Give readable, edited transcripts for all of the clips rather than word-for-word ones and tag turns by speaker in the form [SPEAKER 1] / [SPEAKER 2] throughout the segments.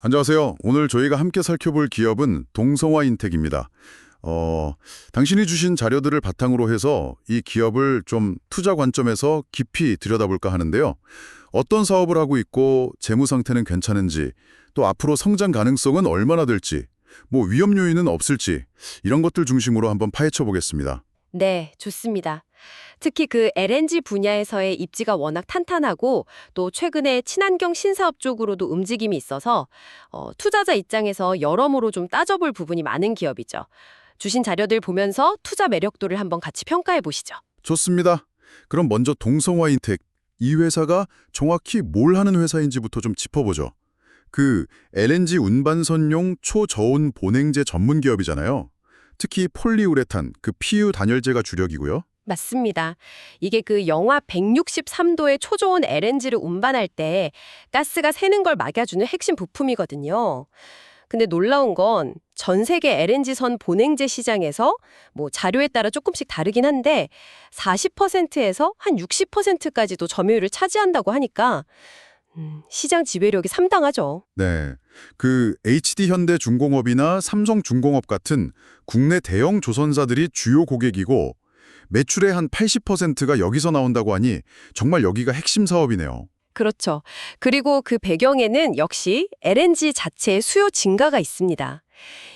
[SPEAKER 1] 안녕하세요. 오늘 저희가 함께 살펴볼 기업은 동성화인텍입니다. 당신이 주신 자료들을 바탕으로 해서 이 기업을 좀 투자 관점에서 깊이 들여다볼까 하는데요. 어떤 사업을 하고 있고 재무 상태는 괜찮은지, 또 앞으로 성장 가능성은 얼마나 될지, 뭐 위험 요인은 없을지 이런 것들 중심으로 한번 파헤쳐 보겠습니다.
[SPEAKER 2] 네, 좋습니다. 특히 그 LNG 분야에서의 입지가 워낙 탄탄하고 또 최근에 친환경 신사업 쪽으로도 움직임이 있어서 투자자 입장에서 여러모로 좀 따져볼 부분이 많은 기업이죠. 주신 자료들 보면서 투자 매력도를 한번 같이 평가해 보시죠.
[SPEAKER 1] 좋습니다. 그럼 먼저 동성화인텍, 이 회사가 정확히 뭘 하는 회사인지부터 좀 짚어보죠. 그 LNG 운반선용 초저온 보냉제 전문 기업이잖아요. 특히 폴리우레탄, 그 PU 단열재가 주력이고요.
[SPEAKER 2] 맞습니다. 이게 그 영하 163도의 초저온 LNG를 운반할 때 가스가 새는 걸 막아주는 핵심 부품이거든요. 근데 놀라운 건 전 세계 LNG선 보냉제 시장에서 뭐 자료에 따라 조금씩 다르긴 한데 40%에서 한 60%까지도 점유율을 차지한다고 하니까 시장 지배력이 상당하죠.
[SPEAKER 1] 네, 그 HD현대중공업이나 삼성중공업 같은 국내 대형 조선사들이 주요 고객이고 매출의 한 80%가 여기서 나온다고 하니 정말 여기가 핵심 사업이네요.
[SPEAKER 2] 그렇죠. 그리고 그 배경에는 역시 LNG 자체의 수요 증가가 있습니다.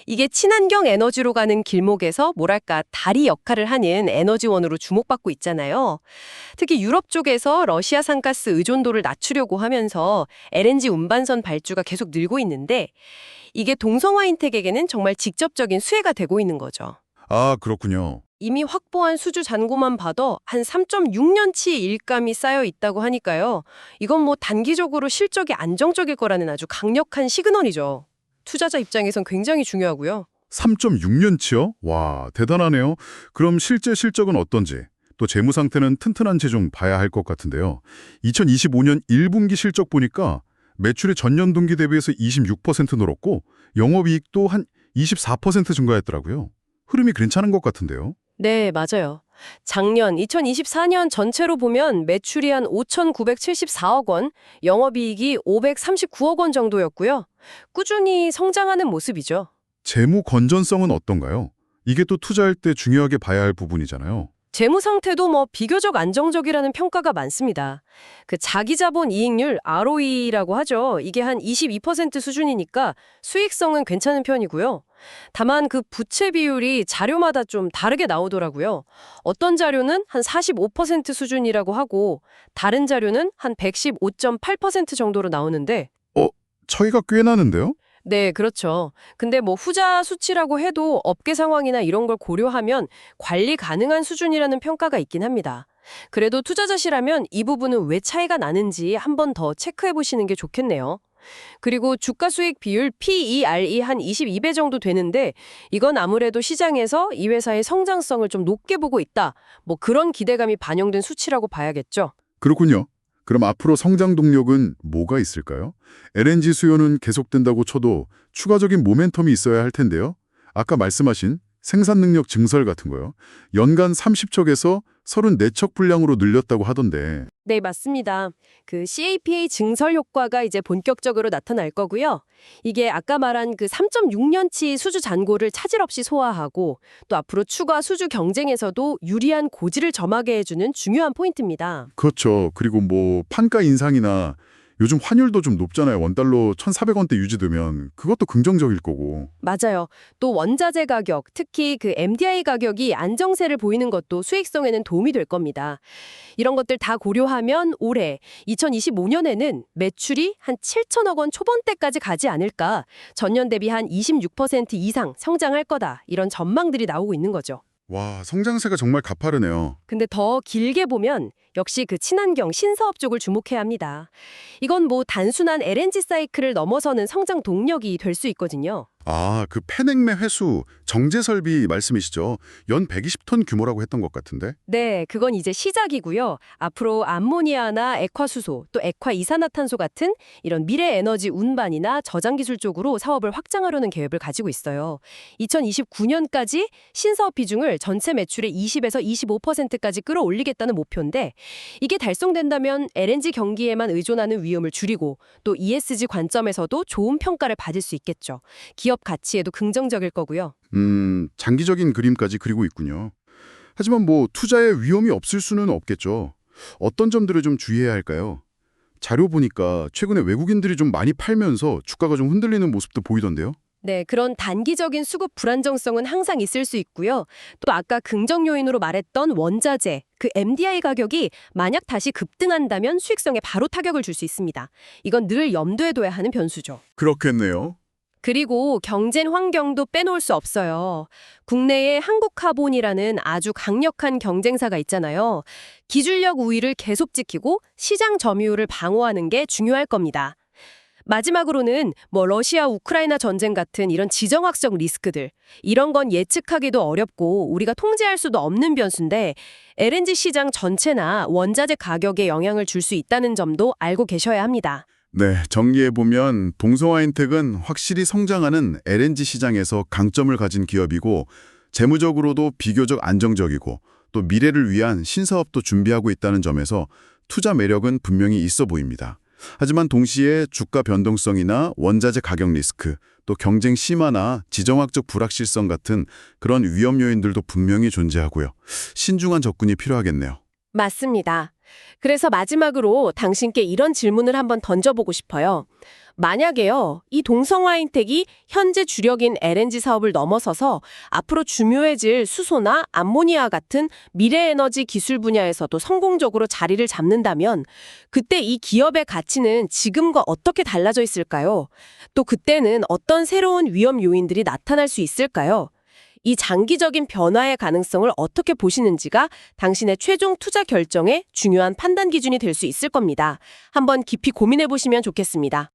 [SPEAKER 2] 이게 친환경 에너지로 가는 길목에서 뭐랄까 다리 역할을 하는 에너지원으로 주목받고 있잖아요. 특히 유럽 쪽에서 러시아산 가스 의존도를 낮추려고 하면서 LNG 운반선 발주가 계속 늘고 있는데 이게 동성화인텍에게는 정말 직접적인 수혜가 되고 있는 거죠.
[SPEAKER 1] 아, 그렇군요.
[SPEAKER 2] 이미 확보한 수주 잔고만 봐도 한 3.6년치 일감이 쌓여 있다고 하니까요. 이건 뭐 단기적으로 실적이 안정적일 거라는 아주 강력한 시그널이죠. 투자자 입장에선 굉장히 중요하고요.
[SPEAKER 1] 3.6년치요? 와, 대단하네요. 그럼 실제 실적은 어떤지, 또 재무 상태는 튼튼한지 좀 봐야 할 것 같은데요. 2025년 1분기 실적 보니까 매출이 전년 동기 대비해서 26% 늘었고 영업이익도 한 24% 증가했더라고요. 흐름이 괜찮은 것 같은데요.
[SPEAKER 2] 네, 맞아요. 작년 2024년 전체로 보면 매출이 한 5,974억 원, 영업이익이 539억 원 정도였고요. 꾸준히 성장하는 모습이죠.
[SPEAKER 1] 재무 건전성은 어떤가요? 이게 또 투자할 때 중요하게 봐야 할 부분이잖아요.
[SPEAKER 2] 재무 상태도 뭐 비교적 안정적이라는 평가가 많습니다. 그 자기 자본 이익률 ROE라고 하죠. 이게 한 22% 수준이니까 수익성은 괜찮은 편이고요. 다만 그 부채 비율이 자료마다 좀 다르게 나오더라고요. 어떤 자료는 한 45% 수준이라고 하고 다른 자료는 한 115.8% 정도로 나오는데
[SPEAKER 1] 차이가 꽤 나는데요?
[SPEAKER 2] 네, 그렇죠. 근데 뭐 후자 수치라고 해도 업계 상황이나 이런 걸 고려하면 관리 가능한 수준이라는 평가가 있긴 합니다. 그래도 투자자시라면 이 부분은 왜 차이가 나는지 한 번 더 체크해 보시는 게 좋겠네요. 그리고 주가 수익 비율 PER이 한 22배 정도 되는데 이건 아무래도 시장에서 이 회사의 성장성을 좀 높게 보고 있다. 뭐 그런 기대감이 반영된 수치라고 봐야겠죠.
[SPEAKER 1] 그렇군요. 그럼 앞으로 성장 동력은 뭐가 있을까요? LNG 수요는 계속된다고 쳐도 추가적인 모멘텀이 있어야 할 텐데요. 아까 말씀하신 생산 능력 증설 같은 거요. 연간 30척에서 34척 분량으로 늘렸다고 하던데.
[SPEAKER 2] 네, 맞습니다. 그 CAPA 증설 효과가 이제 본격적으로 나타날 거고요. 이게 아까 말한 그 3.6년치 수주 잔고를 차질 없이 소화하고 또 앞으로 추가 수주 경쟁에서도 유리한 고지를 점하게 해주는 중요한 포인트입니다.
[SPEAKER 1] 그렇죠. 그리고 뭐 판가 인상이나 요즘 환율도 좀 높잖아요. 원달러 1,400원대 유지되면 그것도 긍정적일 거고.
[SPEAKER 2] 맞아요. 또 원자재 가격, 특히 그 MDI 가격이 안정세를 보이는 것도 수익성에는 도움이 될 겁니다. 이런 것들 다 고려하면 올해 2025년에는 매출이 한 7천억 원 초반대까지 가지 않을까, 전년 대비 한 26% 이상 성장할 거다, 이런 전망들이 나오고 있는 거죠.
[SPEAKER 1] 와, 성장세가 정말 가파르네요.
[SPEAKER 2] 근데 더 길게 보면 역시 그 친환경 신사업 쪽을 주목해야 합니다. 이건 뭐 단순한 LNG 사이클을 넘어서는 성장 동력이 될 수 있거든요.
[SPEAKER 1] 아, 그 폐냉매 회수, 정제 설비 말씀이시죠? 연 120톤 규모라고 했던 것 같은데.
[SPEAKER 2] 네, 그건 이제 시작이고요. 앞으로 암모니아나 액화수소, 또 액화이산화탄소 같은 이런 미래 에너지 운반이나 저장 기술 쪽으로 사업을 확장하려는 계획을 가지고 있어요. 2029년까지 신사업 비중을 전체 매출의 20에서 25%까지 끌어올리겠다는 목표인데 이게 달성된다면 LNG 경기에만 의존하는 위험을 줄이고 또 ESG 관점에서도 좋은 평가를 받을 수 있겠죠. 기업 가치에도 긍정적일 거고요.
[SPEAKER 1] 장기적인 그림까지 그리고 있군요. 하지만 뭐 투자에 위험이 없을 수는 없겠죠. 어떤 점들을 좀 주의해야 할까요? 자료 보니까 최근에 외국인들이 좀 많이 팔면서 주가가 좀 흔들리는 모습도 보이던데요.
[SPEAKER 2] 네, 그런 단기적인 수급 불안정성은 항상 있을 수 있고요. 또 아까 긍정 요인으로 말했던 원자재, 그 MDI 가격이 만약 다시 급등한다면 수익성에 바로 타격을 줄 수 있습니다. 이건 늘 염두에 둬야 하는 변수죠.
[SPEAKER 1] 그렇겠네요.
[SPEAKER 2] 그리고 경쟁 환경도 빼놓을 수 없어요. 국내에 한국카본이라는 아주 강력한 경쟁사가 있잖아요. 기술력 우위를 계속 지키고 시장 점유율을 방어하는 게 중요할 겁니다. 마지막으로는 뭐 러시아 우크라이나 전쟁 같은 이런 지정학적 리스크들, 이런 건 예측하기도 어렵고 우리가 통제할 수도 없는 변수인데 LNG 시장 전체나 원자재 가격에 영향을 줄 수 있다는 점도 알고 계셔야 합니다.
[SPEAKER 1] 네, 정리해보면 동성화인텍은 확실히 성장하는 LNG 시장에서 강점을 가진 기업이고 재무적으로도 비교적 안정적이고 또 미래를 위한 신사업도 준비하고 있다는 점에서 투자 매력은 분명히 있어 보입니다. 하지만 동시에 주가 변동성이나 원자재 가격 리스크, 또 경쟁 심화나 지정학적 불확실성 같은 그런 위험 요인들도 분명히 존재하고요. 신중한 접근이 필요하겠네요.
[SPEAKER 2] 맞습니다. 그래서 마지막으로 당신께 이런 질문을 한번 던져보고 싶어요. 만약에요, 이 동성화인텍이 현재 주력인 LNG 사업을 넘어서서 앞으로 중요해질 수소나 암모니아 같은 미래 에너지 기술 분야에서도 성공적으로 자리를 잡는다면 그때 이 기업의 가치는 지금과 어떻게 달라져 있을까요? 또 그때는 어떤 새로운 위험 요인들이 나타날 수 있을까요? 이 장기적인 변화의 가능성을 어떻게 보시는지가 당신의 최종 투자 결정에 중요한 판단 기준이 될 수 있을 겁니다. 한번 깊이 고민해 보시면 좋겠습니다.